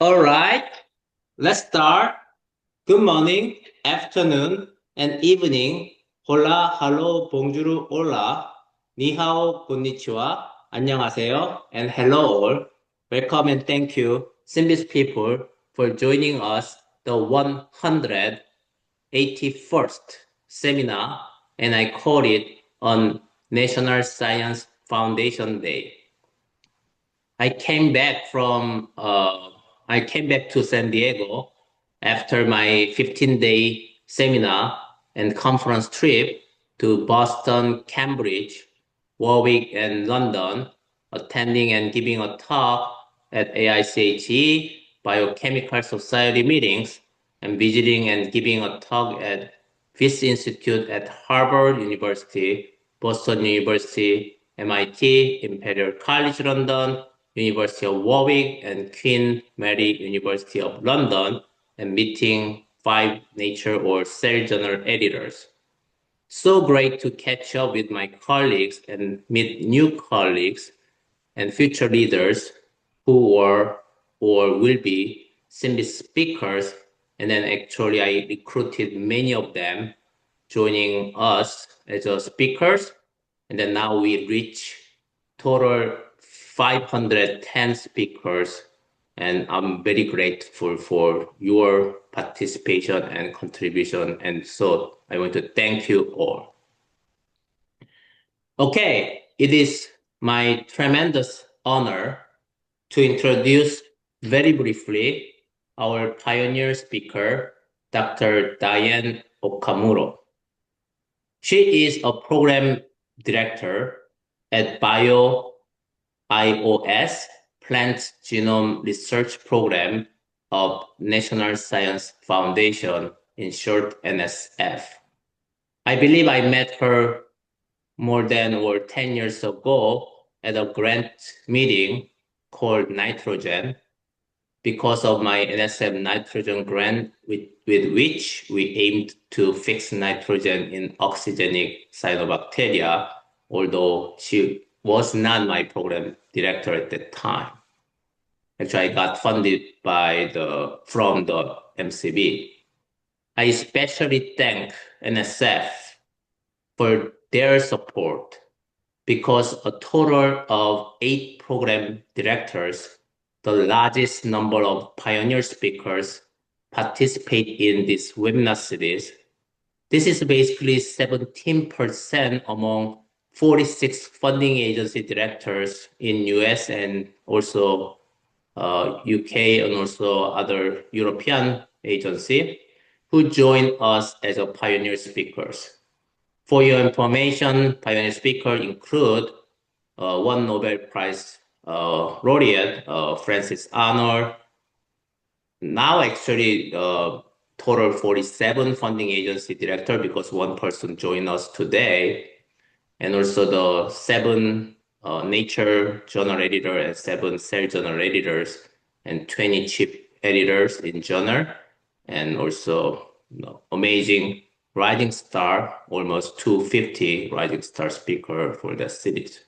All right, let's start. Good morning, afternoon, and evening. Hola, hello, bonjour, hola. Ni hao, konnichiwa. 안녕하세요, and hello all. Welcome and thank you, SynBYSS people, for joining us the 181st seminar, and I call it on National Science Foundation Day. I came back to San Diego after my 15-day seminar and conference trip to Boston, Cambridge, Warwick, and London, attending and giving a talk at AICHE Biochemical Society meetings, and visiting and giving a talk at Wyss Institute at Harvard University, Boston University, MIT, Imperial College London, University of Warwick, and Queen Mary University of London, and meeting 5 Nature or Cell Journal editors. So great to catch up with my colleagues and meet new colleagues and future leaders who were or will be SynBYSS speakers. And then actually I recruited many of them joining us as speakers. And then now we reach total 510 speakers. And I'm very grateful for your participation and contribution. And so I want to thank you all. Okay, it is my tremendous honor to introduce very briefly our pioneer speaker, Dr. Diane Okamuro. She is a program director at BioIOS, Plant Genome Research Program of National Science Foundation, in short NSF. I believe I met her more than 10 years ago at a grant meeting called Nitrogen because of my NSF nitrogen grant with which we aimed to fix nitrogen in oxygenic cyanobacteria, although she was not my program director at that time. Actually, I got funded from the MCB. I especially thank NSF for their support because a total of 8 program directors, the largest number of pioneer speakers, participate in this webinar series. This is basically 17% among 46 funding agency directors in US and also UK and also other European agency who join us as a pioneer speakers. For your information, pioneer speakers include 1 Nobel Prize laureate, Francis Arnold. Now actually total 47 funding agency director because 1 person joined us today. And also the 7 Nature journal editor and 7 Cell journal editors and 20 chief editors in journal. And also amazing rising star, almost 250 rising star speaker for the series.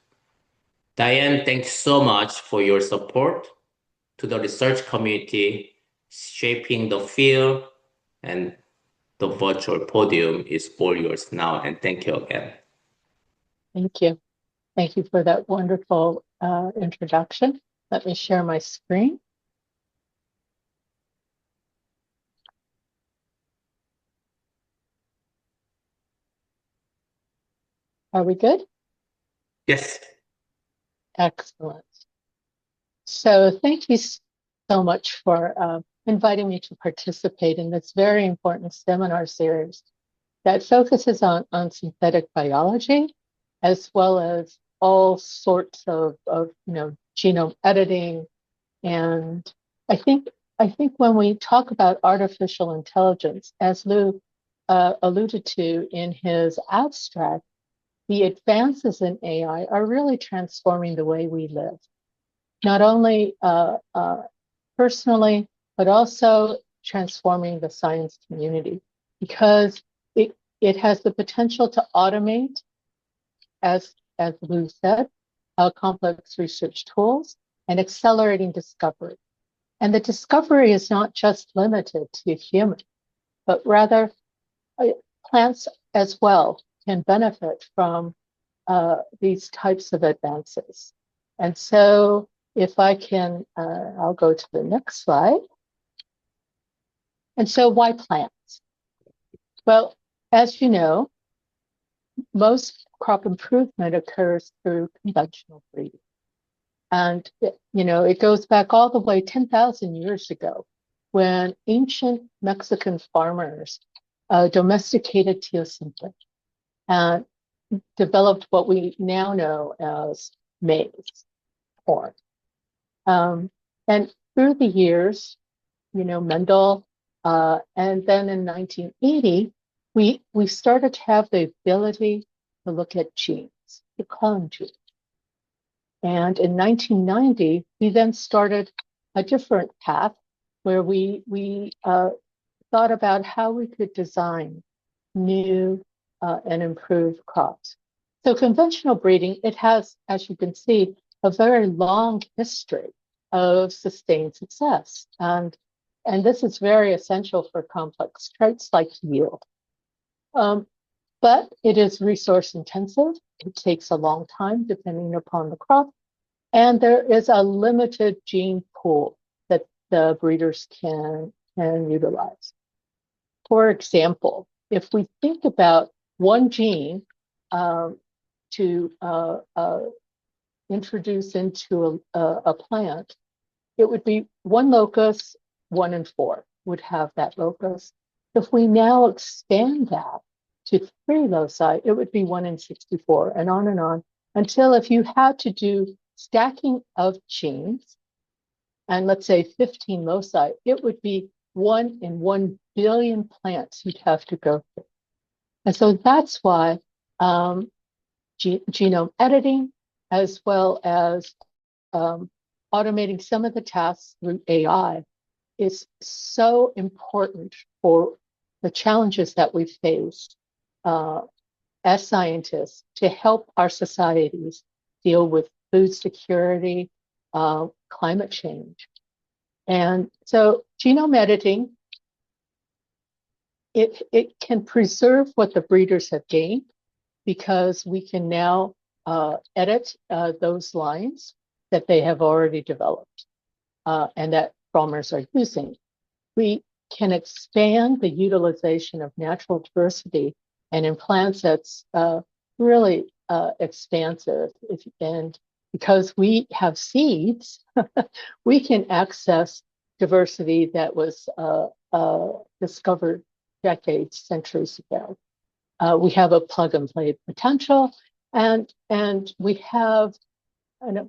Diane, thanks so much for your support to the research community, shaping the field, and the virtual podium is all yours now. And thank you again. Thank you. Thank you for that wonderful introduction. Let me share my screen. Are we good? Yes. Excellent. So thank you so much for inviting me to participate in this very important seminar series that focuses on synthetic biology, as well as all sorts of genome editing. And I think when we talk about artificial intelligence, as Lou alluded to in his abstract, the advances in AI are really transforming the way we live, not only personally, but also transforming the science community, because it has the potential to automate, as Lou said, complex research tools and accelerating discovery. And the discovery is not just limited to humans, but rather plants as well can benefit from these types of advances. And so if I can, I'll go to the next slide. And so why plants? Well, as you know, most crop improvement occurs through conventional breeding. And, it goes back all the way 10,000 years ago when ancient Mexican farmers domesticated teosinte and developed what we now know as maize, corn. And through the years, Mendel, and then in 1980, we started to have the ability to look at genes, to clone genes. And in 1990, we then started a different path where we thought about how we could design new and improved crops. So conventional breeding, it has, as you can see, a very long history of sustained success. And this is very essential for complex traits like yield. But it is resource intensive. It takes a long time depending upon the crop. And there is a limited gene pool that the breeders can utilize. For example, if we think about one gene to introduce into a plant, it would be one locus, 1 in 4 would have that locus. If we now expand that to 3 loci, it would be 1 in 64, and on, until if you had to do stacking of genes, and let's say 15 loci, it would be 1 in 1 billion plants you'd have to go through. And so that's why genome editing, as well as automating some of the tasks through AI, is so important for the challenges that we face as scientists to help our societies deal with food security, climate change. And so genome editing, it can preserve what the breeders have gained, because we can now edit those lines that they have already developed and that farmers are using. We can expand the utilization of natural diversity, and in plants that's really expansive. And because we have seeds, we can access diversity that was discovered decades, centuries ago. We have a plug and play potential, and we have an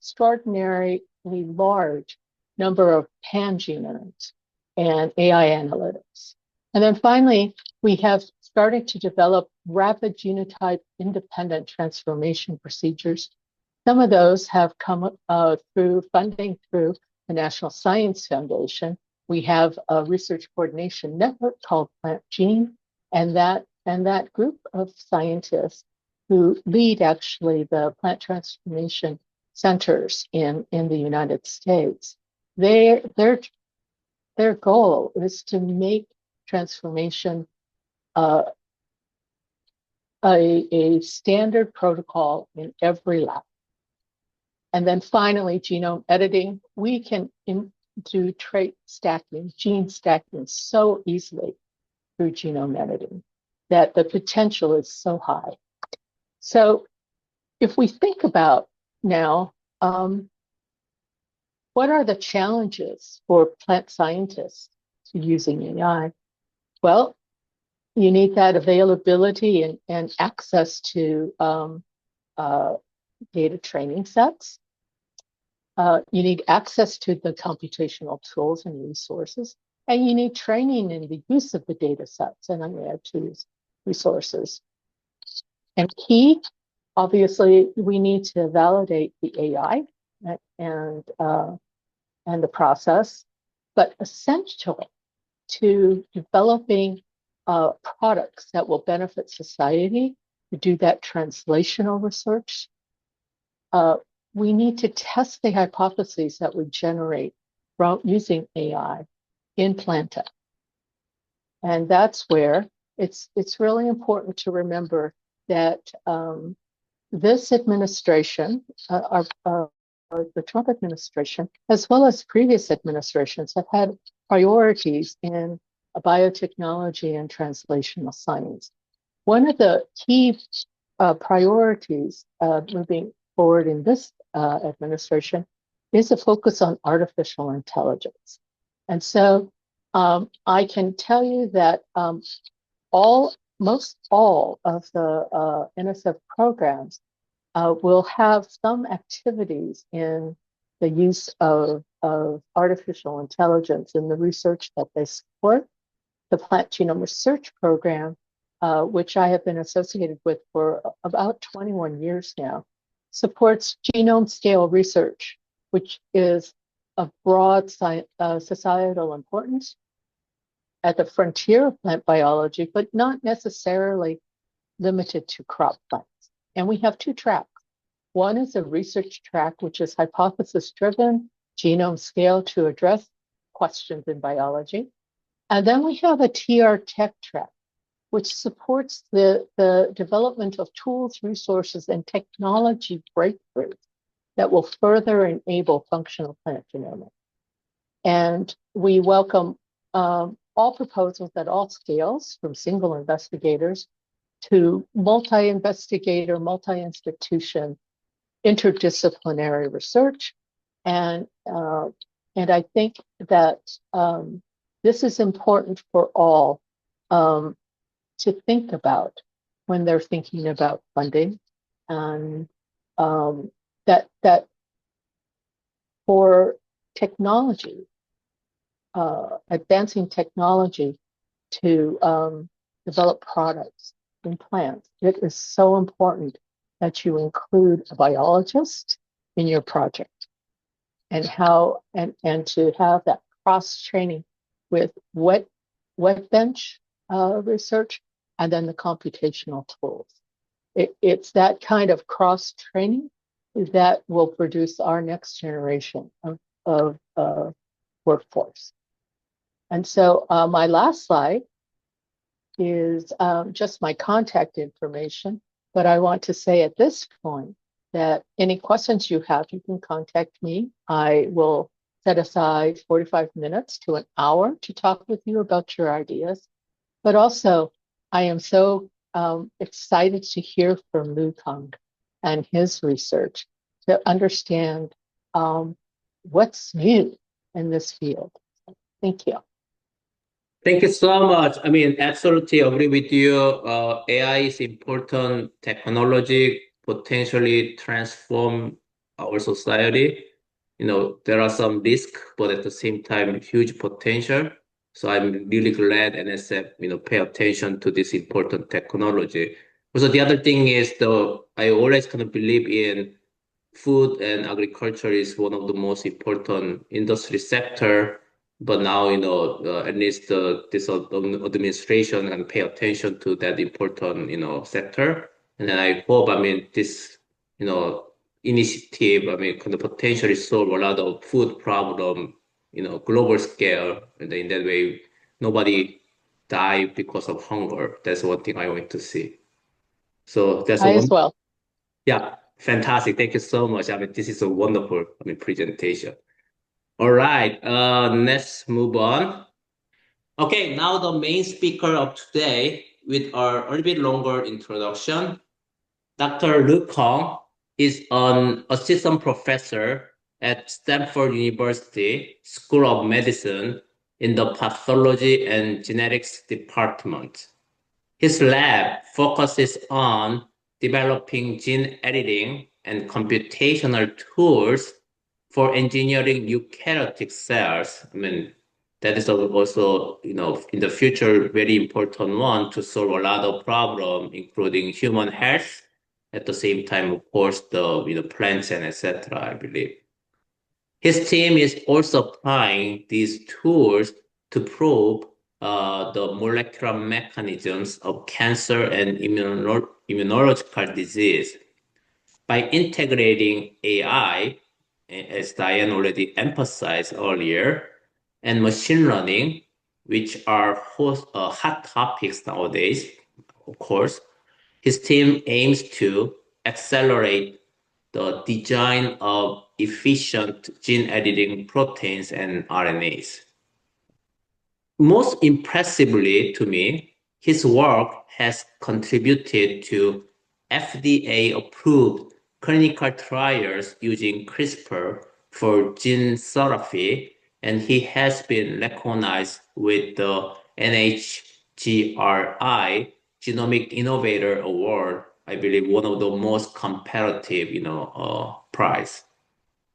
extraordinarily large number of pangenomes and AI analytics. And then finally, we have started to develop rapid genotype independent transformation procedures. Some of those have come through funding through the National Science Foundation. We have a research coordination network called Plant Gene, and that group of scientists who lead actually the plant transformation centers in the United States, their goal is to make transformation a standard protocol in every lab. And then finally, genome editing, we can do trait stacking, gene stacking so easily through genome editing that the potential is so high. So if we think about now, what are the challenges for plant scientists to using AI? Well, you need that availability and access to data training sets. You need access to the computational tools and resources, and you need training in the use of the data sets and AI tools, resources. And key, obviously, we need to validate the AI and the process, but essentially to developing products that will benefit society, to do that translational research. We need to test the hypotheses that we generate from using AI in Planta. And that's where it's really important to remember that this administration, the Trump administration, as well as previous administrations, have had priorities in biotechnology and translational science. One of the key priorities moving forward in this administration is a focus on artificial intelligence. And so I can tell you that most all of the NSF programs will have some activities in the use of artificial intelligence in the research that they support. The Plant Genome Research Program, which I have been associated with for about 21 years now, supports genome scale research, which is of broad societal importance at the frontier of plant biology, but not necessarily limited to crop plants. And we have two tracks. One is a research track, which is hypothesis-driven, genome scale to address questions in biology. And then we have a TR Tech track, which supports the development of tools, resources, and technology breakthroughs that will further enable functional plant genomics. And we welcome all proposals at all scales, from single investigators to multi-investigator, multi-institution, interdisciplinary research. And I think that this is important for all to think about when they're thinking about funding, and that for technology, advancing technology to develop products in plants, it is so important that you include a biologist in your project, and to have that cross training with wet bench research and then the computational tools. It's that kind of cross training that will produce our next generation of workforce. And so my last slide is just my contact information, but I want to say at this point that any questions you have, you can contact me. I will set aside 45 minutes to an hour to talk with you about your ideas. But also, I am so excited to hear from Cong and his research to understand what's new in this field. Thank you. Thank you so much. I mean, absolutely agree with you. AI is important technology, potentially transform our society. You know, there are some risks, but at the same time, huge potential. So I'm really glad NSF, pay attention to this important technology. Also, the other thing is I always kind of believe in food and agriculture is one of the most important industry sector. But now, at least this administration can pay attention to that important, sector. And then I hope, this, initiative, could potentially solve a lot of food problem, global scale. And in that way, nobody die because of hunger. That's one thing I want to see. So that's I as one. well. Yeah, fantastic. Thank you so much. This is a wonderful, presentation. All right, let's move on. Okay, now the main speaker of today with our a little bit longer introduction. Dr. Cong is an assistant professor at Stanford University School of Medicine in the Pathology and Genetics Department. His lab focuses on developing gene editing and computational tools for engineering eukaryotic cells. That is also, in the future, very important one to solve a lot of problems, including human health. At the same time, of course, the plants and etc. I believe. His team is also applying these tools to probe the molecular mechanisms of cancer and immunological disease. By integrating AI as Diane already emphasized earlier, and machine learning, which are hot topics nowadays, of course. His team aims to accelerate the design of efficient gene editing proteins and RNAs. Most impressively to me, his work has contributed to FDA-approved clinical trials using CRISPR for gene therapy, and he has been recognized with the NHGRI Genomic Innovator Award, I believe one of the most competitive, prize.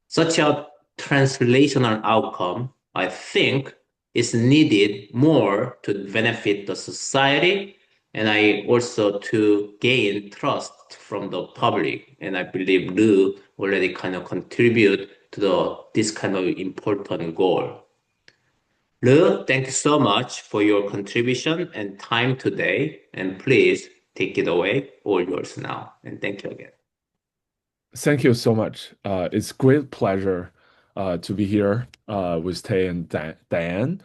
Such a translational outcome, I think, is needed more to benefit the society and I also to gain trust from the public. And I believe Lu already kind of contribute to this kind of important goal. Lu, thank you so much for your contribution and time today. And please take it away, all yours now. And thank you again. Thank you so much. It's great pleasure to be here with Tay and Diane.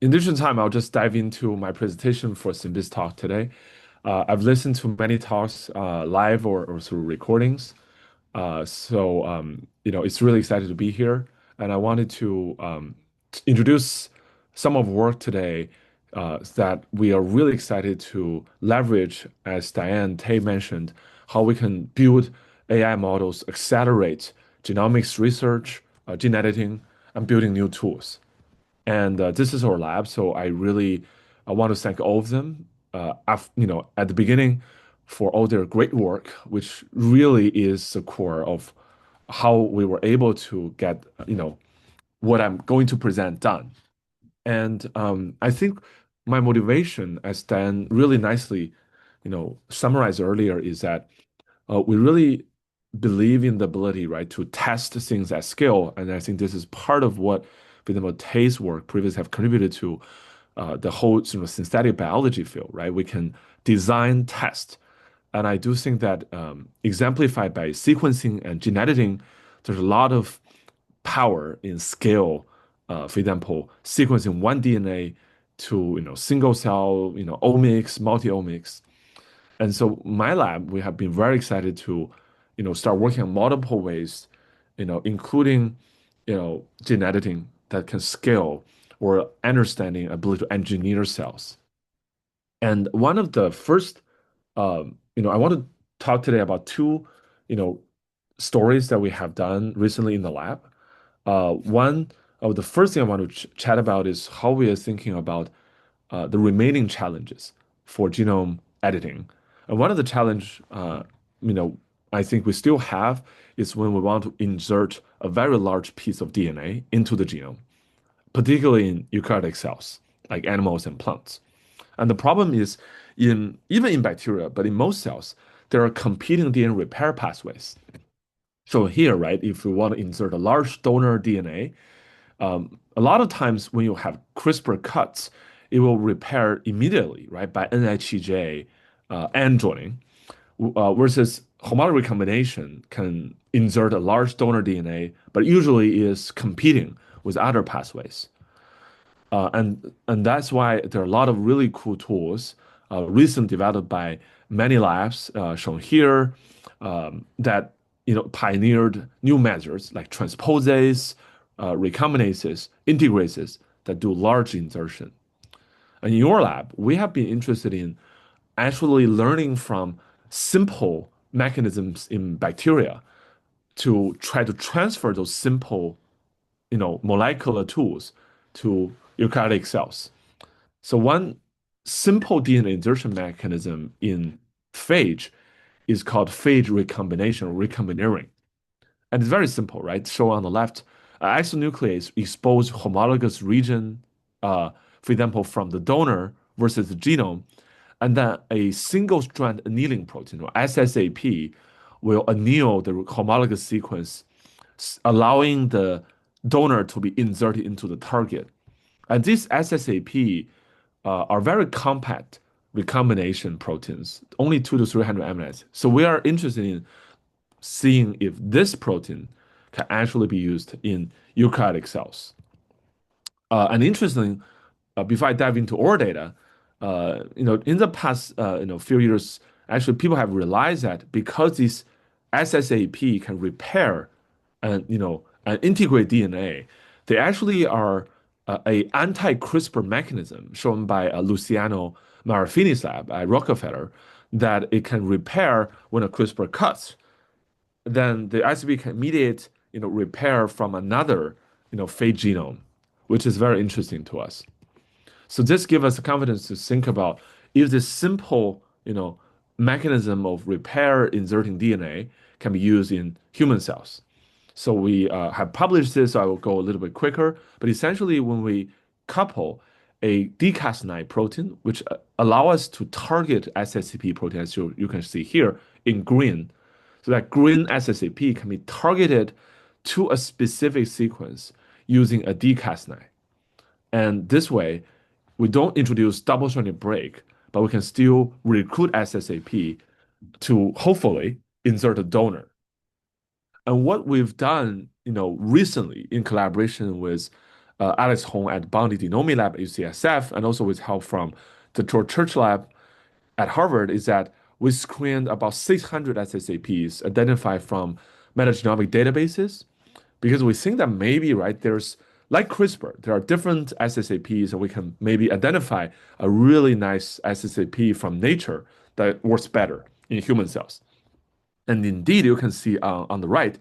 In addition to time, I'll just dive into my presentation for SynBYSS talk today. I've listened to many talks live or through recordings. It's really excited to be here, and I wanted to introduce some of work today that we are really excited to leverage, as Diane Tay mentioned, how we can build AI models, accelerate genomics research, gene editing, and building new tools. And this is our lab, so I want to thank all of them. At the beginning, for all their great work, which really is the core of how we were able to get what I'm going to present done. And I think my motivation, as Dan really nicely summarized earlier, is that we really believe in the ability, right, to test things at scale. And I think this is part of what, for example, Tay's work previously have contributed to the whole synthetic biology field, right? We can design, test. And I do think that exemplified by sequencing and gene editing, there's a lot of power in scale. For example, sequencing one DNA to single cell, omics, multi-omics. And so my lab, we have been very excited to, start working on multiple ways, including, gene editing that can scale or understanding ability to engineer cells. And one of the first, I want to talk today about two, stories that we have done recently in the lab. One of the first thing I want to chat about is how we are thinking about the remaining challenges for genome editing. And one of the challenge, I think we still have is when we want to insert a very large piece of DNA into the genome, particularly in eukaryotic cells like animals and plants. And the problem is even in bacteria, but in most cells, there are competing DNA repair pathways. So here, right, if we want to insert a large donor DNA, a lot of times when you have CRISPR cuts, it will repair immediately, right, by NHEJ end joining, versus homologous recombination can insert a large donor DNA, but usually is competing with other pathways. And that's why there are a lot of really cool tools recently developed by many labs shown here that pioneered new methods like transposase, recombinases, integrases that do large insertion. And in your lab, we have been interested in actually learning from simple mechanisms in bacteria to try to transfer those simple, molecular tools to eukaryotic cells. So one simple DNA insertion mechanism in phage is called phage recombination or recombinering. And it's very simple, right? So on the left, isonuclease expose homologous region, for example, from the donor versus the genome, and then a single strand annealing protein, or SSAP, will anneal the homologous sequence, allowing the donor to be inserted into the target. And these SSAP are very compact recombination proteins, only 200 to 300 amino acids. So we are interested in seeing if this protein can actually be used in eukaryotic cells. And interestingly, before I dive into our data, in the past, few years, actually people have realized that because this SSAP can repair and integrate DNA, they actually are a anti-CRISPR mechanism shown by Luciano Marafini's lab at Rockefeller that it can repair when a CRISPR cuts. Then the SSAP can mediate, repair from another, fake genome, which is very interesting to us. So this gives us the confidence to think about if this simple, mechanism of repair inserting DNA can be used in human cells. So we have published this, so I will go a little bit quicker. But essentially, when we couple a dCas9 protein, which allow us to target SSAP protein, as you can see here in green, so that green SSAP can be targeted to a specific sequence using a dCas9. And this way, we don't introduce double-stranded break, but we can still recruit SSAP to hopefully insert a donor. And what we've done, recently in collaboration with Alex Hong at Bounty Genome Lab at UCSF, and also with help from the George Church Lab at Harvard, is that we screened about 600 SSAPs identified from metagenomic databases because we think that maybe, right, there's like CRISPR, there are different SSAPs, and we can maybe identify a really nice SSAP from nature that works better in human cells. And indeed, you can see on the right,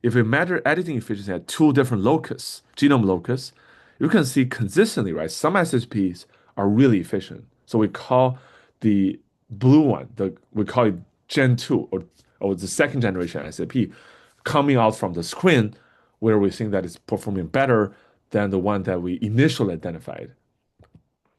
if we measure editing efficiency at two different locus, genome locus, you can see consistently, right, some SSPs are really efficient. So we call the blue one, we call it Gen 2 or the second generation SSP coming out from the screen where we think that it's performing better than the one that we initially identified.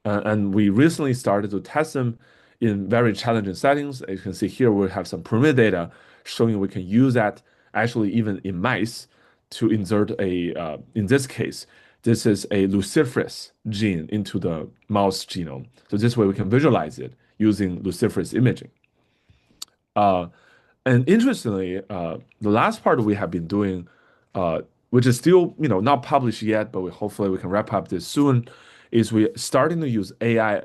And we recently started to test them in very challenging settings. As you can see here, we have some preliminary data showing we can use that actually even in mice to insert in this case, this is a luciferase gene into the mouse genome. So this way we can visualize it using luciferase imaging. And interestingly, the last part we have been doing, which is still not published yet, but hopefully we can wrap up this soon, is we starting to use AI,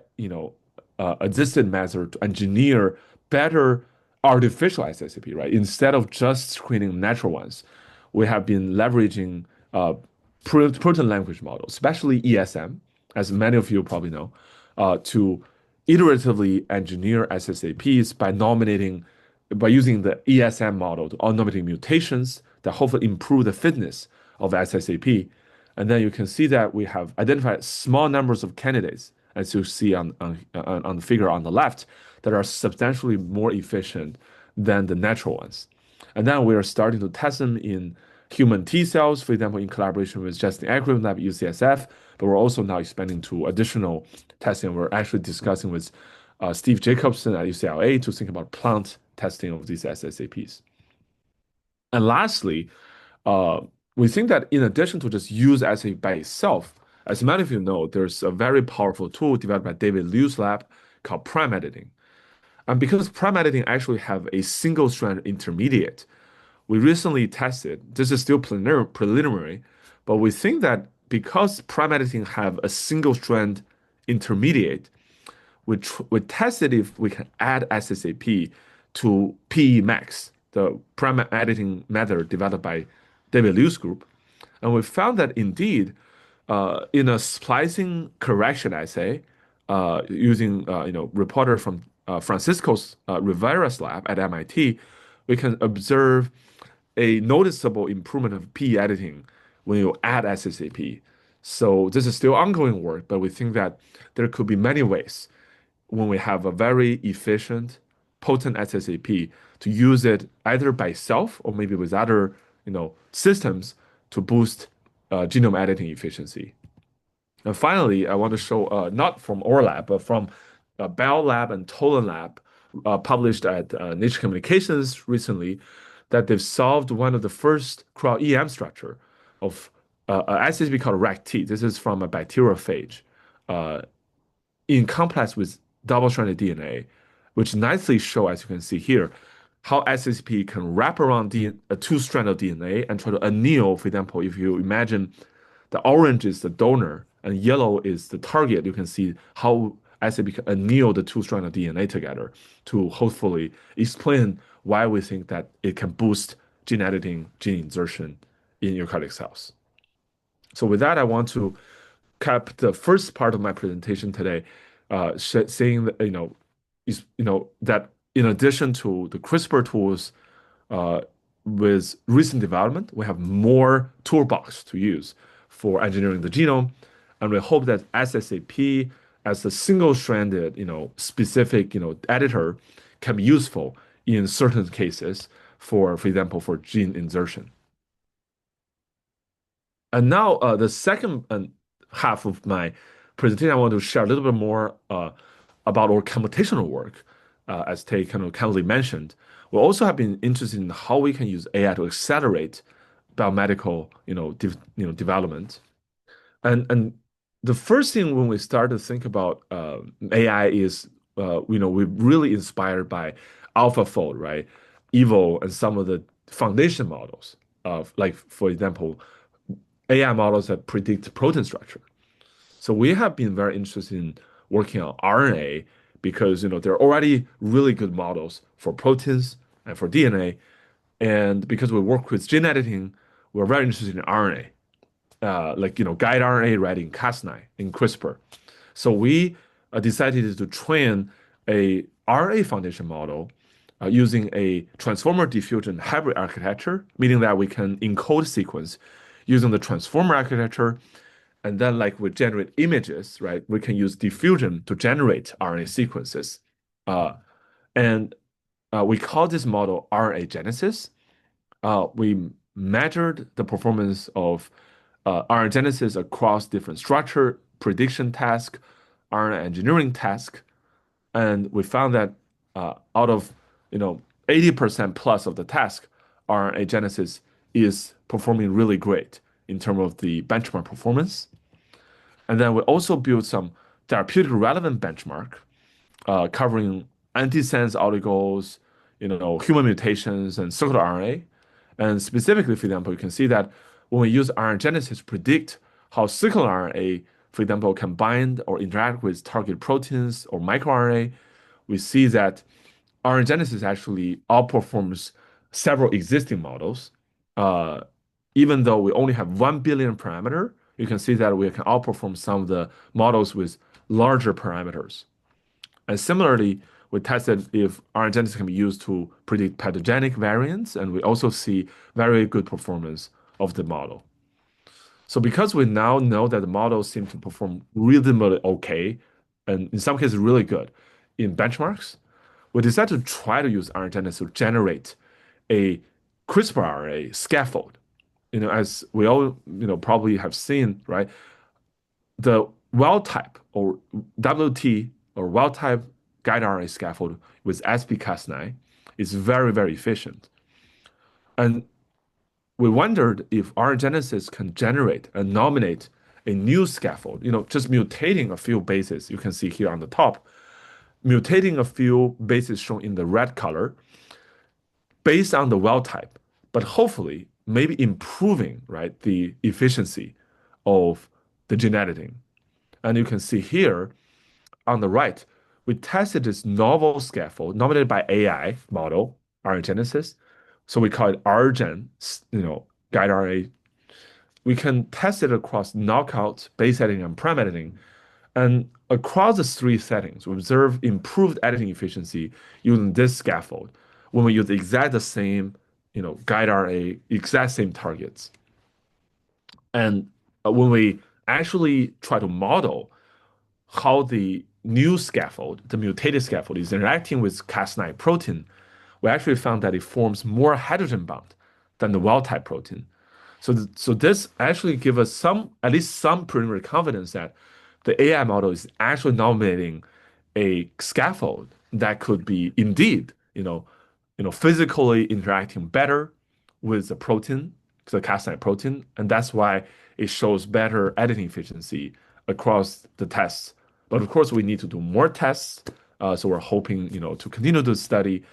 assisted method to engineer better artificial SSAP, right? Instead of just screening natural ones, we have been leveraging protein language models, especially ESM, as many of you probably know, to iteratively engineer SSAPs by using the ESM model to nominate mutations that hopefully improve the fitness of SSAP. And then you can see that we have identified small numbers of candidates, as you see on the figure on the left, that are substantially more efficient than the natural ones. And then we are starting to test them in human T cells, for example, in collaboration with Justin Akram Lab at UCSF, but we're also now expanding to additional testing. We're actually discussing with Steve Jacobson at UCLA to think about plant testing of these SSAPs. And lastly, we think that in addition to just use SSAP by itself, as many of you know, there's a very powerful tool developed by David Liu's lab called prime editing. And because prime editing actually have a single strand intermediate, we recently tested, this is still preliminary, but we think that because prime editing have a single strand intermediate, we tested if we can add SSAP to PE Max, the prime editing method developed by David Liu's group. And we found that indeed, in a splicing correction assay, using reporter from Francisco's Rivera's lab at MIT, we can observe a noticeable improvement of PE editing when you add SSAP. So this is still ongoing work, but we think that there could be many ways when we have a very efficient, potent SSAP to use it either by itself or maybe with other systems to boost genome editing efficiency. And finally, I want to show not from our lab, but from Bell Lab and Tolan Lab, published at Nature Communications recently, that they've solved one of the first cryo-EM structure of an SSAP called RACT. This is from a bacteriophage in complex with double-stranded DNA, which nicely show, as you can see here, how SSP can wrap around a two-strand of DNA and try to anneal. For example, if you imagine the orange is the donor and yellow is the target, you can see how SSP can anneal the two-strand of DNA together to hopefully explain why we think that it can boost gene editing, gene insertion in eukaryotic cells. So with that, I want to cap the first part of my presentation today, saying that that in addition to the CRISPR tools, uh, with recent development, we have more toolbox to use for engineering the genome, and we hope that SSAP as a single-stranded, specific, editor can be useful in certain cases for example, for gene insertion. And now the second half of my presentation, I want to share a little bit more about our computational work, as Tay kind of kindly mentioned. We also have been interested in how we can use AI to accelerate biomedical, development. And the first thing when we start to think about AI is, we're really inspired by AlphaFold, right? Evo and some of the foundation models of, like, for example, AI models that predict protein structure. So we have been very interested in working on RNA because there are already really good models for proteins and for DNA, and because we work with gene editing, we're very interested in RNA, like guide RNA writing Cas9 in CRISPR. So we decided to train a RNA foundation model using a transformer diffusion hybrid architecture, meaning that we can encode sequence using the transformer architecture, and then like we generate images, right? We can use diffusion to generate RNA sequences. And we call this model RNA genesis. We measured the performance of RNA genesis across different structure, prediction task, RNA engineering task, and we found that out of 80% plus of the task, RNA genesis is performing really great in terms of the benchmark performance. And then we also built some therapeutic relevant benchmark covering antisense oligos, human mutations, and circular RNA. And specifically, for example, you can see that when we use RNA genesis to predict how circular RNA, for example, can bind or interact with target proteins or microRNA, we see that RNA genesis actually outperforms several existing models. Even though we only have 1 billion parameter, you can see that we can outperform some of the models with larger parameters. And similarly, we tested if RNA genesis can be used to predict pathogenic variants, and we also see very good performance of the model. So because we now know that the models seem to perform reasonably okay, and in some cases really good in benchmarks, we decided to try to use RNA genesis to generate a CRISPR RNA scaffold. As we all probably have seen, right? The wild type or WT or wild type guide RNA scaffold with SpCas9 is very, very efficient. And we wondered if RNA genesis can generate and nominate a new scaffold, just mutating a few bases. You can see here on the top, mutating a few bases shown in the red color based on the wild type, but hopefully maybe improving, right, the efficiency of the gene editing. And you can see here on the right, we tested this novel scaffold nominated by AI model, RNA genesis. So we call it RGen, guide RNA. We can test it across knockout, base editing, and prime editing. And across the three settings, we observe improved editing efficiency using this scaffold when we use exact the same, guide RNA, exact same targets. And when we actually try to model how the new scaffold, the mutated scaffold, is interacting with Cas9 protein, we actually found that it forms more hydrogen bond than the wild type protein. So this actually gives us at least some preliminary confidence that the AI model is actually nominating a scaffold that could be indeed, physically interacting better with the protein, the Cas9 protein, and that's why it shows better editing efficiency across the tests. But of course, we need to do more tests. So we're hoping, to continue the study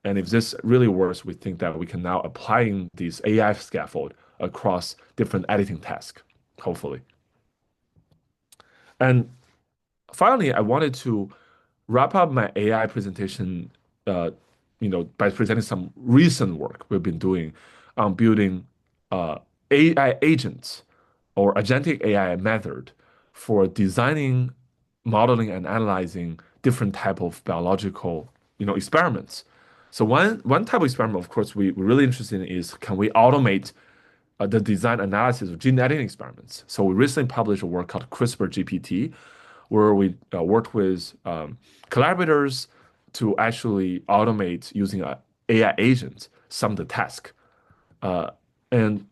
And if this really works, we think that we can now applying these AI scaffold across different editing tasks, hopefully. And finally, I wanted to wrap up my AI presentation, uh, by presenting some recent work we've been doing on building AI agents or agentic AI method for designing, modeling, and analyzing different type of biological, experiments. So one type of experiment, of course, we're really interested in is can we automate the design analysis of gene editing experiments. So we recently published a work called CRISPR GPT, where we worked with collaborators to actually automate using AI agents some of the tasks. Uh, and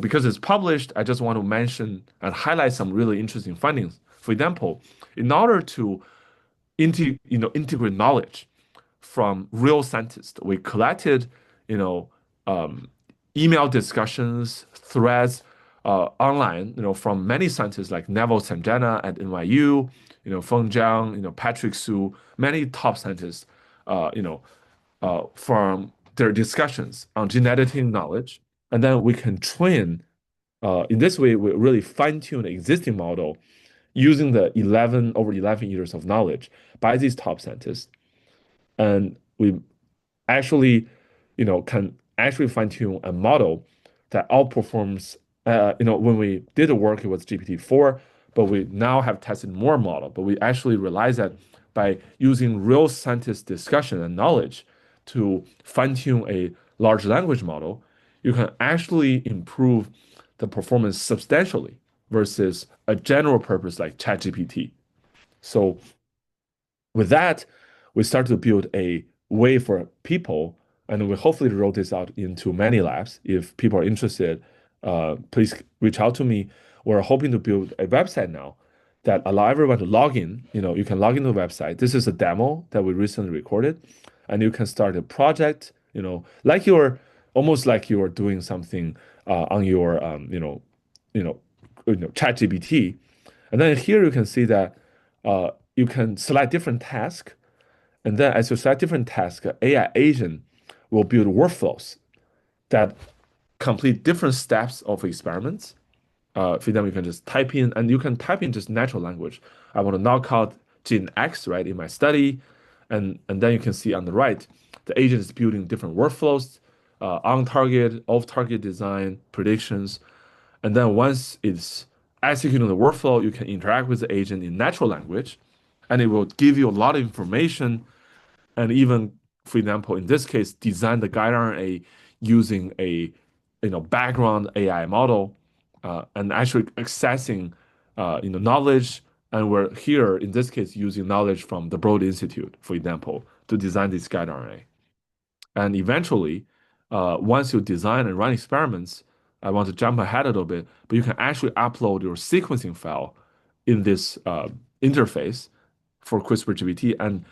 because it's published, I just want to mention and highlight some really interesting findings. For example, in order to integrate knowledge from real scientists. We collected, you know, um, email discussions, threads online, from many scientists like Neville Sanjana at NYU, Feng Zhang, Patrick Su, many top scientists, from their discussions on gene editing knowledge. And then we can train, in this way, we really fine-tune the existing model using the over 11 years of knowledge by these top scientists. And we actually, can actually fine tune a model that outperforms. When we did the work, it was GPT-4, but we now have tested more model. But we actually realized that by using real scientist discussion and knowledge to fine tune a large language model, you can actually improve the performance substantially versus a general purpose like ChatGPT. So with that, we started to build a way for people, and we hopefully roll this out into many labs. If people are interested, please reach out to me. We're hoping to build a website now that allow everyone to log in. You can log into the website. This is a demo that we recently recorded, and you can start a project. Like you're almost like you are doing something on your ChatGPT, and then here you can see that you can select different tasks, and then as you select different tasks, AI agent will build workflows that complete different steps of experiments. For them, you can just type in, and you can type in just natural language. I want to knock out gene X, right, in my study, and then you can see on the right, the agent is building different workflows, on target, off target design, predictions, and then once it's executing the workflow, you can interact with the agent in natural language, and it will give you a lot of information. And even, for example, in this case, design the guide RNA using a background AI model, and actually accessing knowledge. And we're here in this case using knowledge from the Broad Institute, for example, to design this guide RNA. And eventually, once you design and run experiments, I want to jump ahead a little bit, but you can actually upload your sequencing file in this interface for CRISPR GPT, and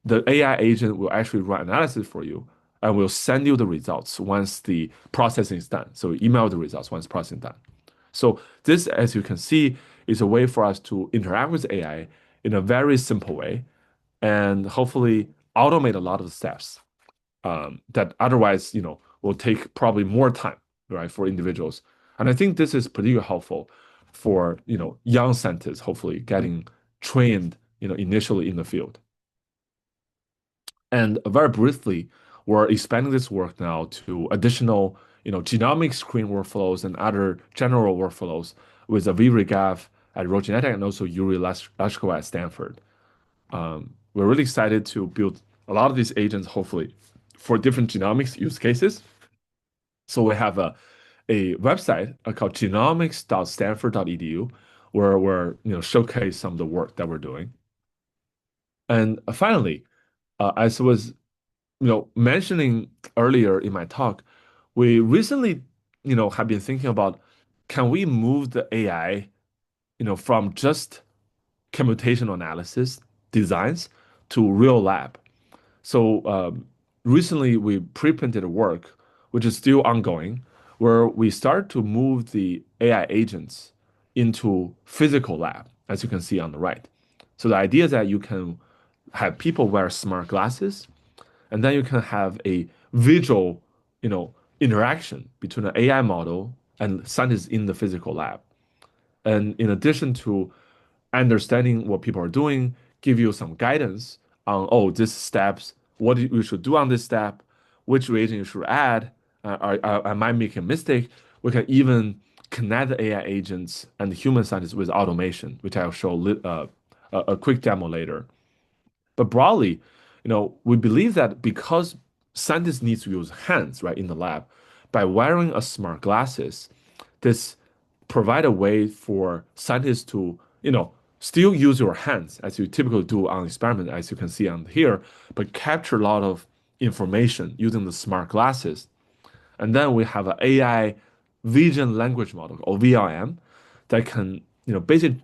the AI agent will actually run analysis for you and will send you the results once the processing is done. So email the results once processing is done. So this, as you can see, is a way for us to interact with AI in a very simple way and hopefully automate a lot of the steps that otherwise, will take probably more time, right, for individuals. And I think this is particularly helpful for, young scientists, hopefully getting trained, initially in the field. And very briefly, we're expanding this work now to additional, genomic screen workflows and other general workflows with Aviv Regev at Roche Genetic and also Yuri Lashkova at Stanford. We're really excited to build a lot of these agents, hopefully, for different genomics use cases. So we have a website called genomics.stanford.edu where we're showcase some of the work that we're doing. And finally, as was mentioning earlier in my talk, we recently have been thinking about can we move the AI from just computational analysis designs to real lab. So recently we pre-printed a work, which is still ongoing, where we start to move the AI agents into physical lab, as you can see on the right. So the idea is that you can have people wear smart glasses, And then you can have a visual, interaction between an AI model and scientists in the physical lab. And in addition to understanding what people are doing, give you some guidance on, oh, this steps, what you should do on this step, which reagent you should add, I might make a mistake. We can even connect the AI agents and human scientists with automation, which I'll show a quick demo later. But broadly, we believe that because scientists need to use hands, right, in the lab, by wearing a smart glasses, this provide a way for scientists to, still use your hands as you typically do on experiment, as you can see on here, but capture a lot of information using the smart glasses. And then we have an AI vision language model or VLM that can, basically,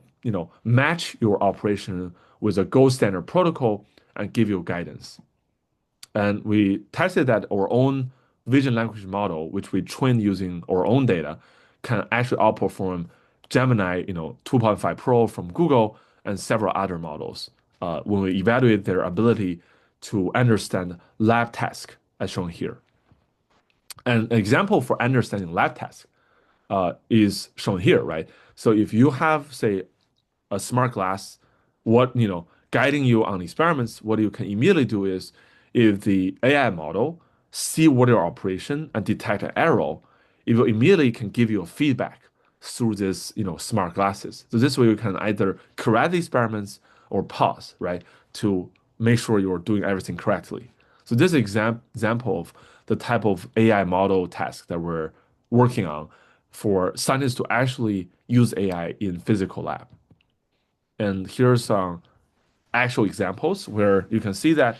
match your operation with a gold standard protocol and give you guidance. And we tested that our own vision language model, which we trained using our own data, can actually outperform Gemini, 2.5 Pro from Google and several other models when we evaluate their ability to understand lab tasks, as shown here. An example for understanding lab tasks is shown here, right? So if you have, say, a smart glass, guiding you on experiments, what you can immediately do is if the AI model see what your operation and detect an error, it will immediately can give you a feedback through this, smart glasses. So this way you can either correct the experiments or pause, right, to make sure you're doing everything correctly. So this is example of the type of AI model task that we're working on for scientists to actually use AI in physical lab. And here's some actual examples where you can see that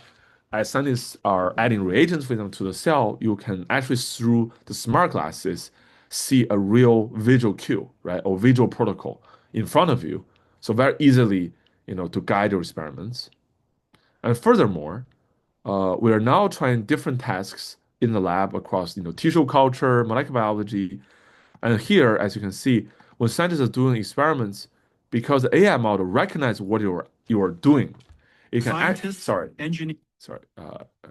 as scientists are adding reagents, for example, to the cell, you can actually, through the smart glasses, see a real visual cue, right, or visual protocol in front of you. So very easily, to guide your experiments. And furthermore, we are now trying different tasks in the lab across, tissue culture, molecular biology, and here, as you can see, when scientists are doing experiments, because the AI model recognizes what you're doing, it can Scientists, sorry, engineers. sorry,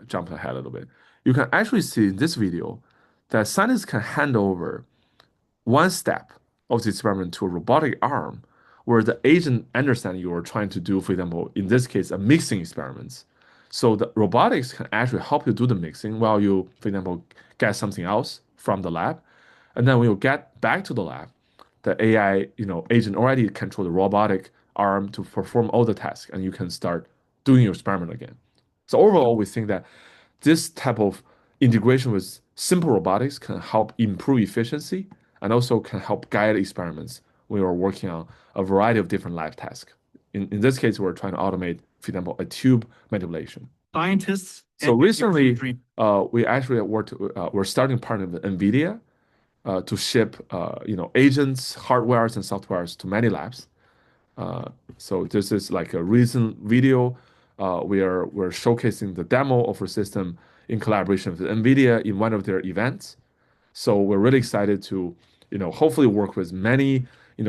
jump ahead a little bit. You can actually see in this video that scientists can hand over one step of the experiment to a robotic arm, where the agent understands you are trying to do, for example, in this case, a mixing experiments. So the robotics can actually help you do the mixing while you, for example, get something else from the lab. And then when you get back to the lab, the AI, agent already control the robotic arm to perform all the tasks, and you can start doing your experiment again. So overall, we think that this type of integration with simple robotics can help improve efficiency and also can help guide experiments when you're working on a variety of different lab tasks. In this case, we're trying to automate, for example, a tube manipulation. Scientists. So recently, we actually we're starting partnering with NVIDIA to ship, agents, hardwares, and softwares to many labs. So this is like a recent video. We're showcasing the demo of our system in collaboration with NVIDIA in one of their events. So we're really excited to, hopefully work with many,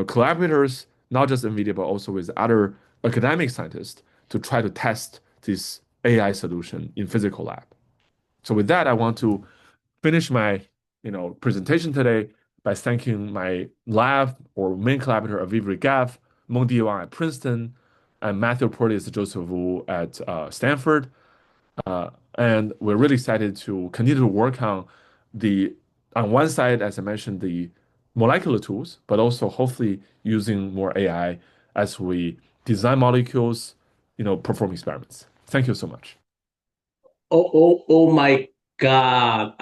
collaborators, not just NVIDIA, but also with other academic scientists to try to test this AI solution in physical lab. So with that, I want to finish my, presentation today by thanking my lab or main collaborator, Aviv Regev, Meng Diwan at Princeton, and Matthew Porteous, Joseph Wu at Stanford. And we're really excited to continue to work on one side, as I mentioned, the molecular tools, but also hopefully using more AI as we design molecules, perform experiments. Thank you so much. Oh my God.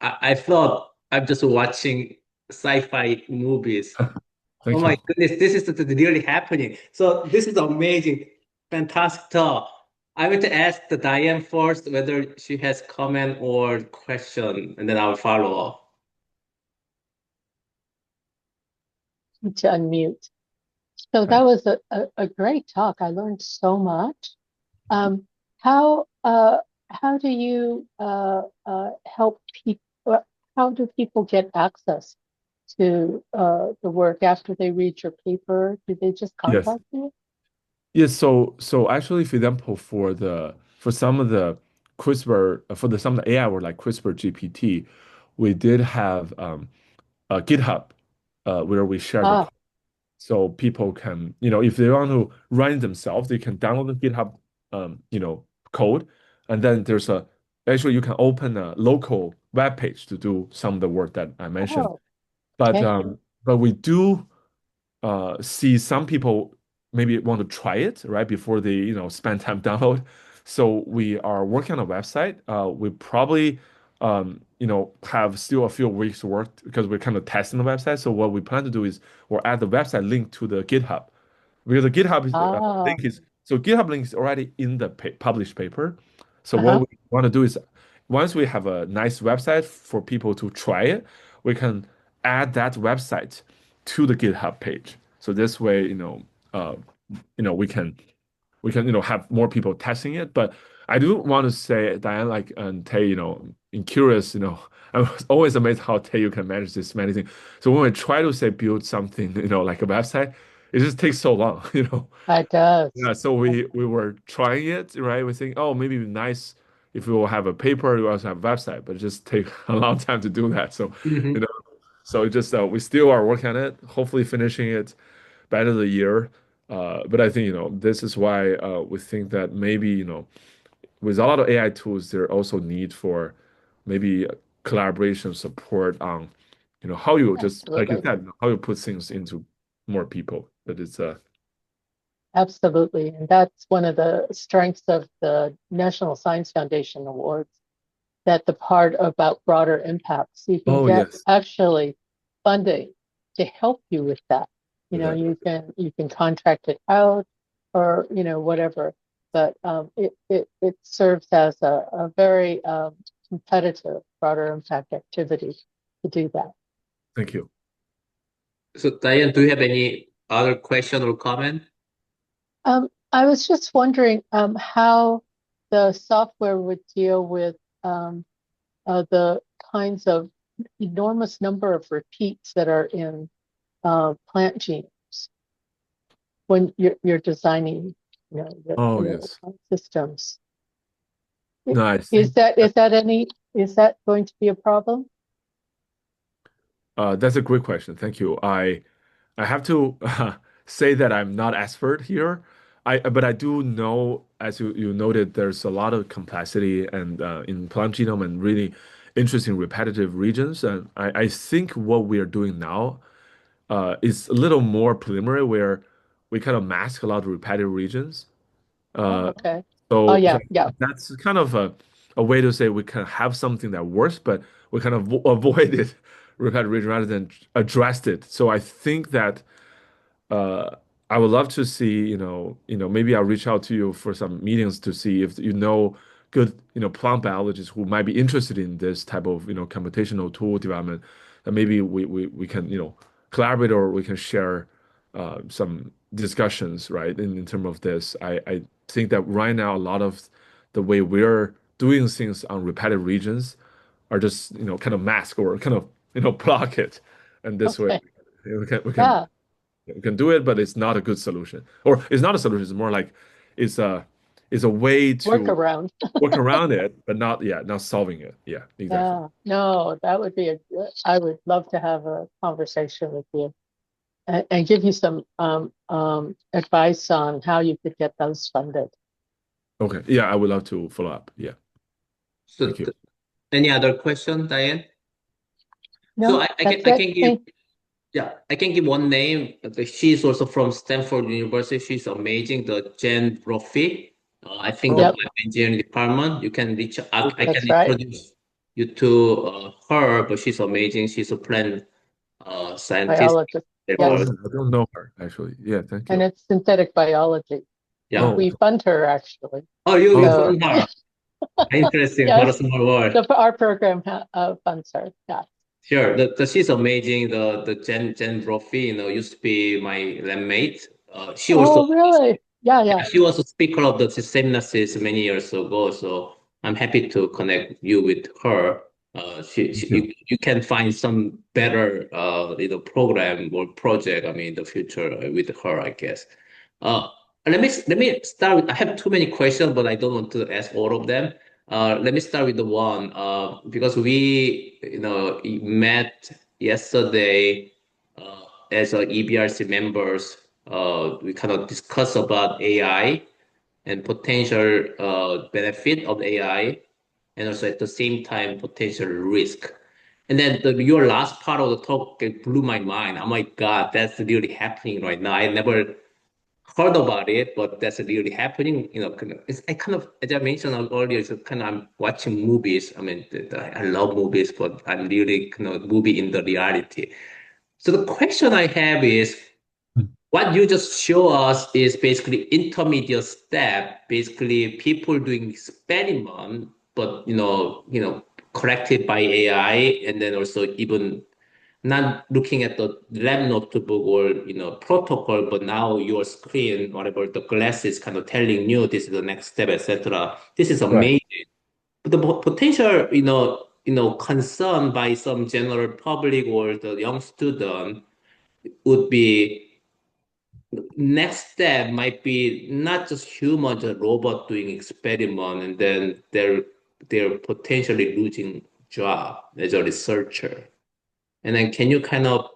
I thought I'm just watching sci-fi movies. Thank Oh you. my goodness, this is really happening. So this is amazing, fantastic talk. I want to ask the Diane first whether she has comment or question, and then I'll follow up. To unmute. So that was a great talk. I learned so much. How do you help people? How do people get access to the work after they read your paper? Do they just Yes. contact you? Yes. So actually, for example, for some of the CRISPR for the some of the AI work like CRISPR GPT, we did have a GitHub where we share the Ah, code. So people can, if they want to run it themselves, they can download the GitHub, code, and then actually you can open a local web page to do some of the work that I mentioned. oh, But okay. we do see some people maybe want to try it right before they spend time download. So we are working on a website. We probably have still a few weeks to work because we're kind of testing the website. So what we plan to do is we'll add the website link to the GitHub because the Ah, GitHub link is already in the published paper. So what uh-huh. we want to do is once we have a nice website for people to try it, we can add that website to the GitHub page. So this way, uh, we can have more people testing it. But I do want to say, Diane, like and Tay, in curious, I was always amazed how Tay you can manage this many things. So when we try to say build something, like a website, it just takes so long, It does. Yeah, so we were trying it, right? We think, oh, maybe it'd be nice if we will have a paper, we also have a website, but it just take a long time to do that. So, you Mhm. know, so it just we still are working on it, hopefully finishing it by the end of the year. But I think, this is why we think that maybe, with a lot of AI tools, there also need for maybe collaboration support on, how you just, like you Absolutely. said, how you put things into more people. But it's Absolutely. And that's one of the strengths of the National Science Foundation Awards, that the part about broader impacts, you can oh get yes, actually funding to help you with that. exactly. You can contract it out or, whatever. But it serves as a very competitive broader impact activity to do that. Thank you. So, Diane, do you have any other question or comment? I was just wondering how the software would deal with the kinds of enormous number of repeats that are in plant genomes when you're designing, Oh the yes. systems. No, I Is think that is that any is that going to be a problem? that's a great question. Thank you. I have to say that I'm not expert here. But I do know, as you noted, there's a lot of complexity and in plant genome and really interesting repetitive regions. And I think what we are doing now is a little more preliminary, where we kind of mask a lot of repetitive regions. Oh, Uh, okay. Oh, so yeah, yeah. that's kind of a way to say we can have something that works, but we kind of avoided repetitive region rather than addressed it. So I think that uh, I would love to see, maybe I'll reach out to you for some meetings to see if you know good, plant biologists who might be interested in this type of, computational tool development. And maybe we can, collaborate, or we can share some discussions, right? In terms of this, I think that right now a lot of the way we're doing things on repetitive regions are just, kind of mask or kind of, block it. And this way Okay. we can Yeah. you can do it, but it's not a good solution. Or it's not a solution. It's more like it's a it's a way to Workaround. work around it, but not solving it. Yeah, exactly. Yeah. No, that would be I would love to have a conversation with you and give you some advice on how you could get those funded. Okay. Yeah, I would love to follow up. Yeah. So, Thank you. any other question, Diane? So No, I can that's I it. can give yeah I can give one name. She's also from Stanford University. She's amazing. The Jen Brophy. I think the Oh, Yep, bioengineering department. You can reach. I can that's right. introduce you to her, but she's amazing. She's a plant scientist. Biologist. oh, Yes. yeah, I don't know her actually. Yeah, thank And you. it's synthetic biology. We, Yeah. Oh, we fund her actually. Oh, you oh, So found her. Interesting. What a yes, small world. our program funds her. Yeah. Sure. She's amazing. The Jen Brophy, used to be my lab mate. She also Oh, really? Yeah, yeah. she was a speaker of the seminar series many years ago. So I'm happy to connect you with her. thank you. You can find some better program or project. I mean, in the future with her, I guess. Uh, let me start with. I have too many questions, but I don't want to ask all of them. Let me start with the one, because we, met yesterday as EBRC members. We kind of discuss about AI and potential benefit of AI, and also at the same time potential risk. And then your last part of the talk, it blew my mind. Oh my God, that's really happening right now. I never heard about it, but that's really happening. I kind of, as I mentioned earlier, it's kind of I'm watching movies. I mean, I love movies, but I'm really kind of movie in the reality. So the question I have is, what you just show us is basically intermediate step, basically people doing experiment, but corrected by AI, and then also even not looking at the lab notebook or protocol, but now your screen, whatever the glass is kind of telling you this is the next step, etc. This is Right. amazing. But the potential, concern by some general public or the young student would be next step might be not just human, just robot doing experiment, and then they're potentially losing job as a researcher. And then can you kind of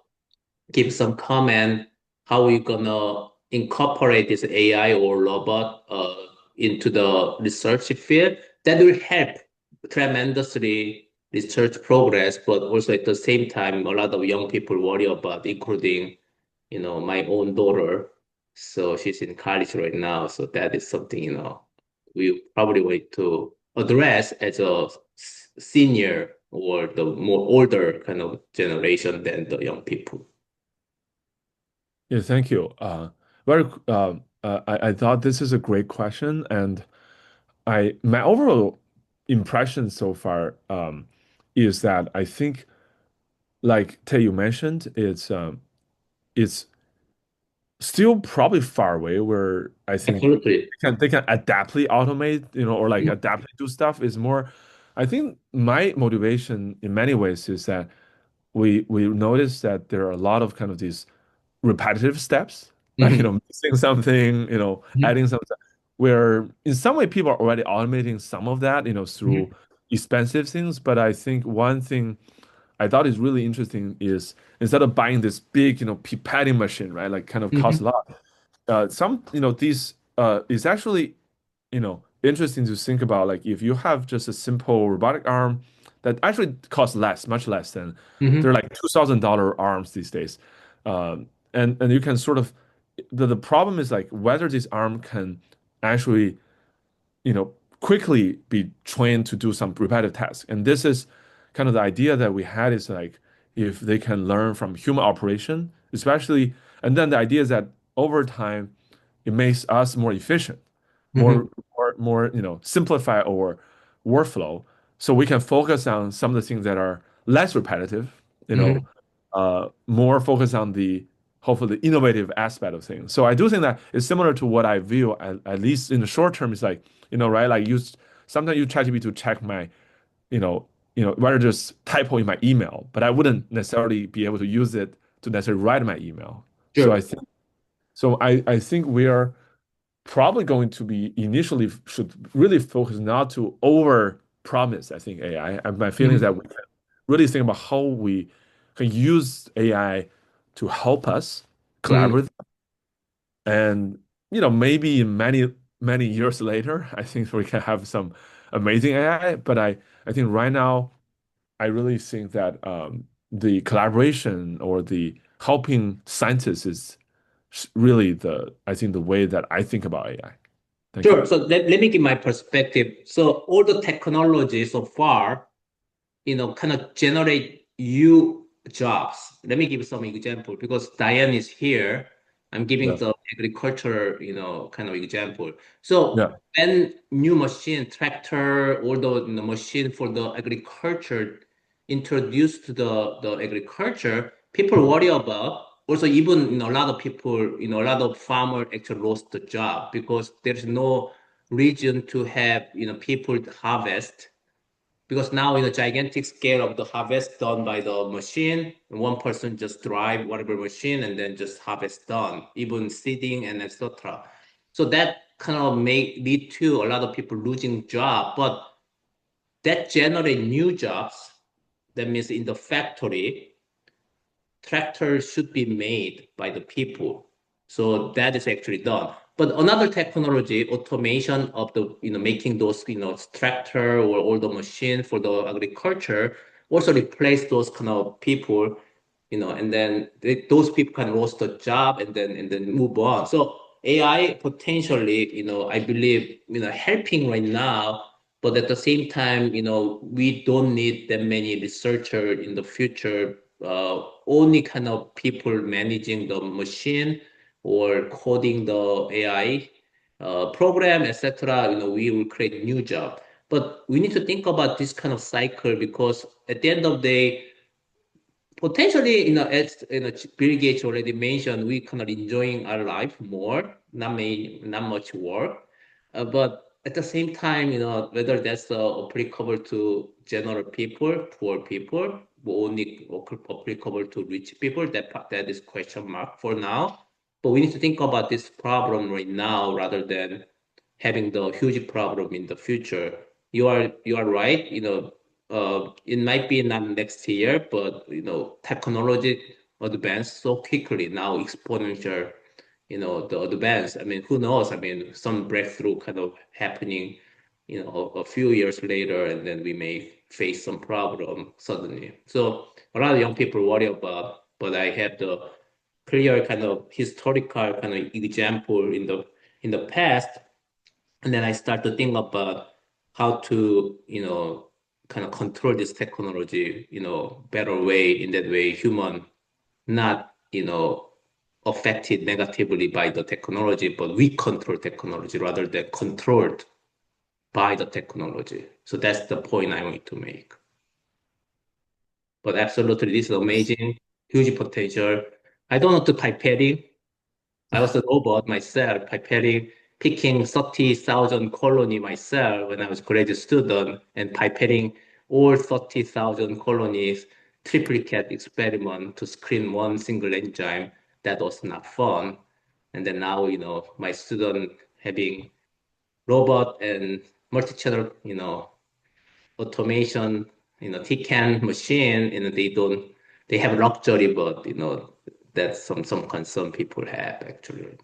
give some comment how we gonna incorporate this AI or robot into the research field? That will help tremendously research progress, but also at the same time, a lot of young people worry about, including, my own daughter. So she's in college right now. So that is something, we probably want to address as a senior or the more older kind of generation than the young people. Yeah, thank you. I thought this is a great question, and my overall impression so far is that I think, like Tay you mentioned, it's still probably far away where I think Absolutely. they can adaptly automate, or like adaptly do stuff is more. I think my motivation in many ways is that we notice that there are a lot of kind of these repetitive steps, like Hmm. missing something, Hmm. adding something, where in some way people are already automating some of that, through Hmm. expensive things. But I think one thing I thought is really interesting is instead of buying this big, pipetting machine, right, like kind of costs a Hmm. lot. Some, these it's actually, interesting to think about, like if you have just a simple robotic arm that actually costs less, much less than they're Hmm. like $2,000 arms these days. And you can sort of the problem is like whether this arm can actually, quickly be trained to do some repetitive tasks. And this is kind of the idea that we had is like if they can learn from human operation, especially, and then the idea is that over time it makes us more efficient, Hmm. more, simplify our workflow, so we can focus on some of the things that are less repetitive, Hmm. more focus on the hopefully the innovative aspect of things. So I do think that it's similar to what I view at least in the short term. It's like, right, like sometimes you ChatGPT to check my, you know, rather just typo in my email, but I wouldn't necessarily be able to use it to necessarily write my email. So I Sure. think I think we are probably going to be initially should really focus not to over promise, I think AI. And my feeling is Hmm. that we can really think about how we can use AI to help us Hmm. collaborate. And maybe in many years later, I think we can have some amazing AI. But I think right now, I really think that the collaboration or the helping scientists is really I think the way that I think about AI. Thank you. Sure. So let me give my perspective. So all the technology so far, kind of generate you jobs. Let me give some example because Diane is here. I'm giving Yeah. the agriculture, kind of example. So Yeah. when new machine, tractor, or the machine for the agriculture introduced to the agriculture, people worry about. Also, even a lot of people, a lot of farmers actually lost the job because there's no reason to have people harvest because now in a gigantic scale of the harvest done by the machine, one person just drive whatever machine and then just harvest done, even seeding and etc. So that kind of may lead to a lot of people losing job. But that generate new jobs. That means in the factory, tractors should be made by the people. So that is actually done. But another technology, automation of the, making those, tractor or all the machine for the agriculture also replace those kind of people, and then those people can lose the job and then move on. So AI potentially, I believe, helping right now, but at the same time, we don't need that many researchers in the future. Only kind of people managing the machine or coding the AI program, etc. We will create new job. But we need to think about this kind of cycle because at the end of the day, potentially, as Bill Gates already mentioned, we kind of enjoying our life more, not much work. But at the same time, whether that's applicable to general people, poor people, or only applicable to rich people, that is question mark for now. But we need to think about this problem right now rather than having the huge problem in the future. You are right. It might be not next year, but technology advanced so quickly now, exponential. The advance. I mean, who knows? I mean, some breakthrough kind of happening, a few years later, and then we may face some problem suddenly. So a lot of young people worry about, but I have the clear kind of historical kind of example in the past, and then I start to think about how to, kind of control this technology, better way. In that way, human not, affected negatively by the technology, but we control technology rather than controlled by the technology. So that's the point I want to make. But absolutely, this is amazing, huge potential. I don't know to pipetting. I was a robot myself, pipetting, picking 30,000 colony myself when I was graduate student and pipetting all 30,000 colonies, triplicate experiment to screen one single enzyme. That was not fun. And then now, my student having robot and multi-channel, automation, TCAN machine, they have luxury, but, that's some concern people have actually.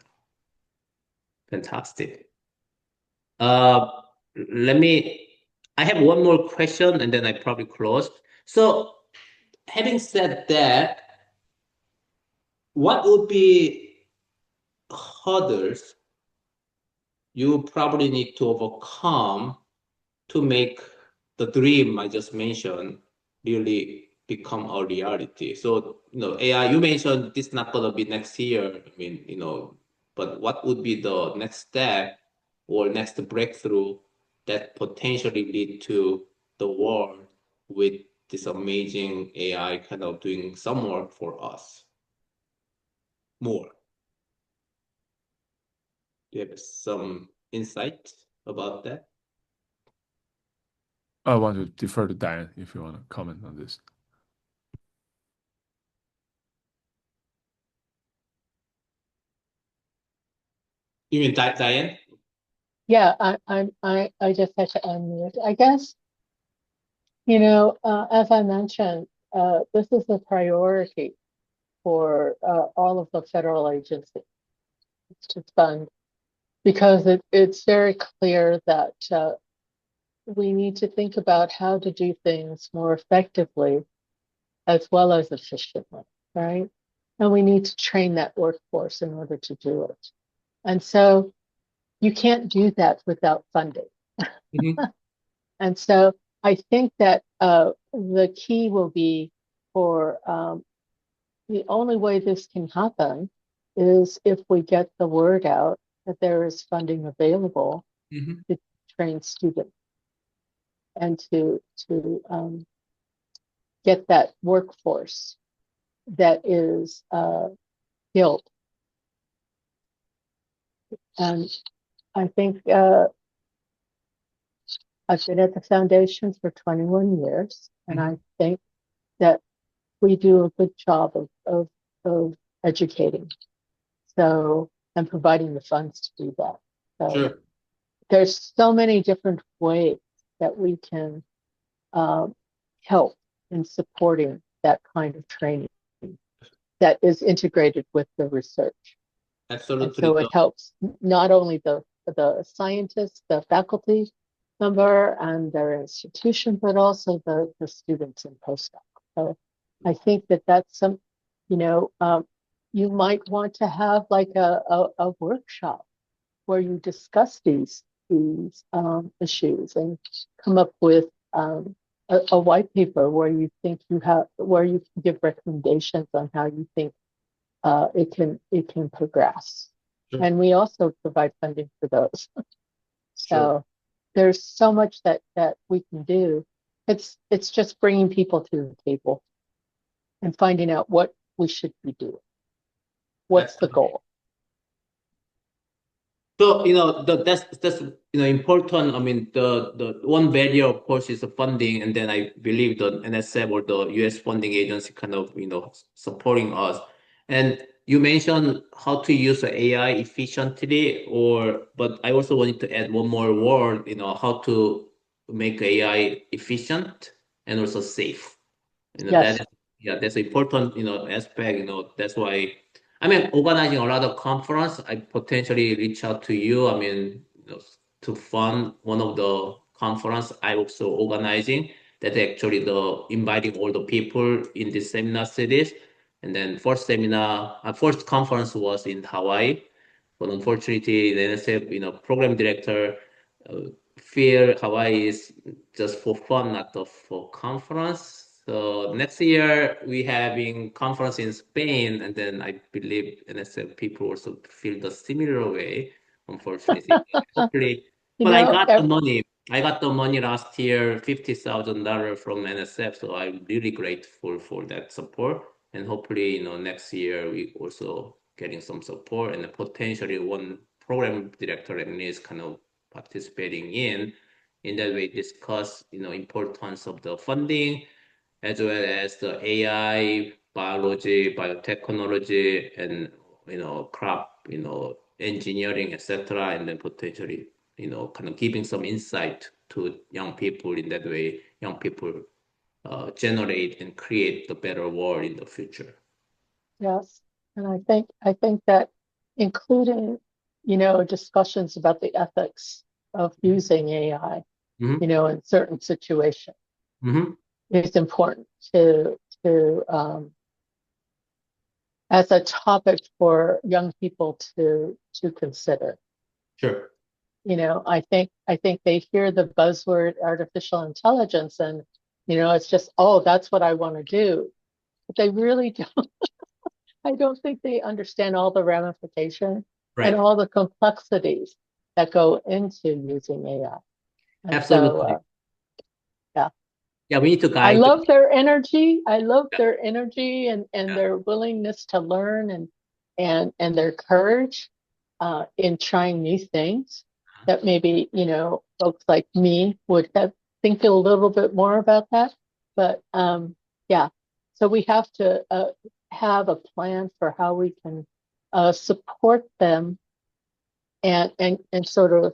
Fantastic. Uh, let me, I have one more question and then I probably close. So having said that, what would be hurdles you probably need to overcome to make the dream I just mentioned really become a reality? So, AI, you mentioned this not gonna be next year. I mean, but what would be the next step or next breakthrough that potentially lead to the world with this amazing AI kind of doing some work for us more? Do you have some insight about that? I want to defer to Diane if you want to comment on this. You mean Diane? Yeah, I just had to unmute. I guess, as I mentioned, this is a priority for all of the federal agencies to fund because it's very clear that we need to think about how to do things more effectively as well as efficiently, right? And we need to train that workforce in order to do it. And so you can't do that without funding. Mm-hmm. And so I think that the key will be for the only way this can happen is if we get the word out that there is funding available Mm-hmm. to train students and to get that workforce that is skilled. And I think I've been at the foundation for 21 years, and Mm-hmm. I think that we do a good job of educating. So, and providing the funds to do that. So Sure. there's so many different ways that we can um, help in supporting that kind of training that is integrated with the research. And Absolutely. so it helps not only the scientists, the faculty member and their institution, but also the students and postdocs. So I think that that's some, you know, you might want to have like a workshop where you discuss these issues and come up with a white paper where you think where you can give recommendations on how you think it can progress. Sure. And we also provide funding for those. So Sure. there's so much that we can do. It's just bringing people to the table and finding out what we should be doing. What's the goal? So, that's important. I mean, the one barrier, of course, is the funding, and then I believe the NSF or the US funding agency kind of, supporting us. And you mentioned how to use the AI efficiently, but I also wanted to add one more word, how to make AI efficient and also safe. Yes. That's important, aspect, that's why, I mean, organizing a lot of conference, I potentially reach out to you, I mean, to fund one of the conference I also organizing that actually inviting all the people in the seminar cities. And then first conference was in Hawaii, but unfortunately, the NSF, program director, uh, feel Hawaii is just for fun, not for conference. So next year we having conference in Spain, and then I believe NSF people also feel the similar way. Unfortunately, hopefully, You but I know, got the money. I got the money last year, $50,000 from NSF. So I'm really grateful for that support. And hopefully, next year we also getting some support and potentially one program director at least kind of participating in that way discuss, importance of the funding as well as the AI, biology, biotechnology, and crop, engineering, etc. And then potentially, kind of giving some insight to young people in that way. Young people generate and create the better world in the future. yes. And I think that including, discussions about the ethics of using AI, Mm-hmm. in certain situations Mm-hmm. is important to as a topic for young people to consider. Sure. I think they hear the buzzword artificial intelligence and it's just, oh, that's what I want to do. But they really don't. I don't think they understand all the ramifications and Right. all the complexities that go into using AI. And so, Absolutely. yeah. Yeah, we need to I guide them. love their energy. I love Yeah. their energy and Yeah. their willingness to learn and their courage in trying new things that maybe, folks like me would have think a little bit more about that. But yeah, so we have to have a plan for how we can support them and sort of,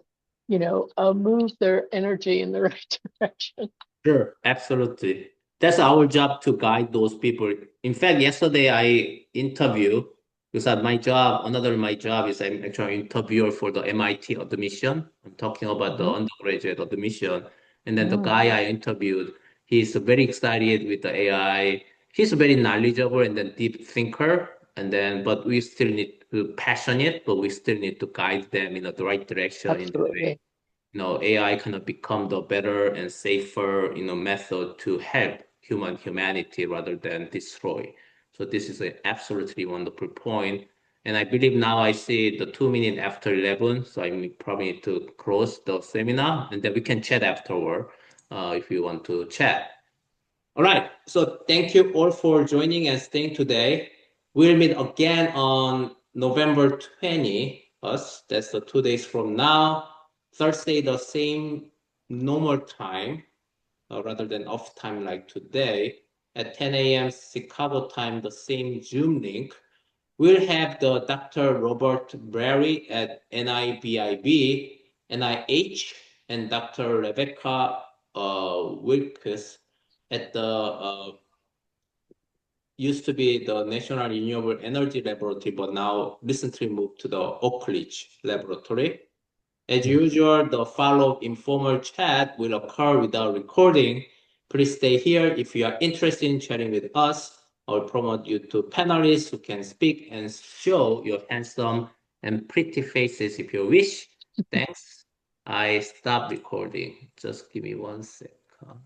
move their energy in the right direction. Sure, absolutely. That's our job to guide those people. In fact, yesterday I interview because my job is I'm actually an interviewer for the MIT admission. I'm talking about the Mhm. undergraduate admission. And then the Mm, guy I interviewed, he's very excited with the AI. He's very knowledgeable and then deep thinker. But we still need to passionate, but we still need to guide them in the right direction in the way absolutely. AI kind of become the better and safer, method to help humanity rather than destroy. So this is an absolutely wonderful point. And I believe now I see the 2 minutes after 11, so I probably need to close the seminar and then we can chat afterward, if you want to chat. All right. So thank you all for joining and staying today. We'll meet again on November 20th. That's the 2 days from now. Thursday, the same normal time, rather than off time like today. At 10 a.m. Chicago time, the same Zoom link. We'll have the Dr. Robert Berry at NIBIB, NIH, and Dr. Rebecca Wilkes at the used to be the National Renewable Energy Laboratory, but now recently moved to the Oak Ridge Laboratory. As usual, the follow-up informal chat will occur without recording. Please stay here if you are interested in chatting with us. I will promote you to panelists who can speak and show your handsome and pretty faces if you wish. Thanks. I stop recording. Just give me 1 second.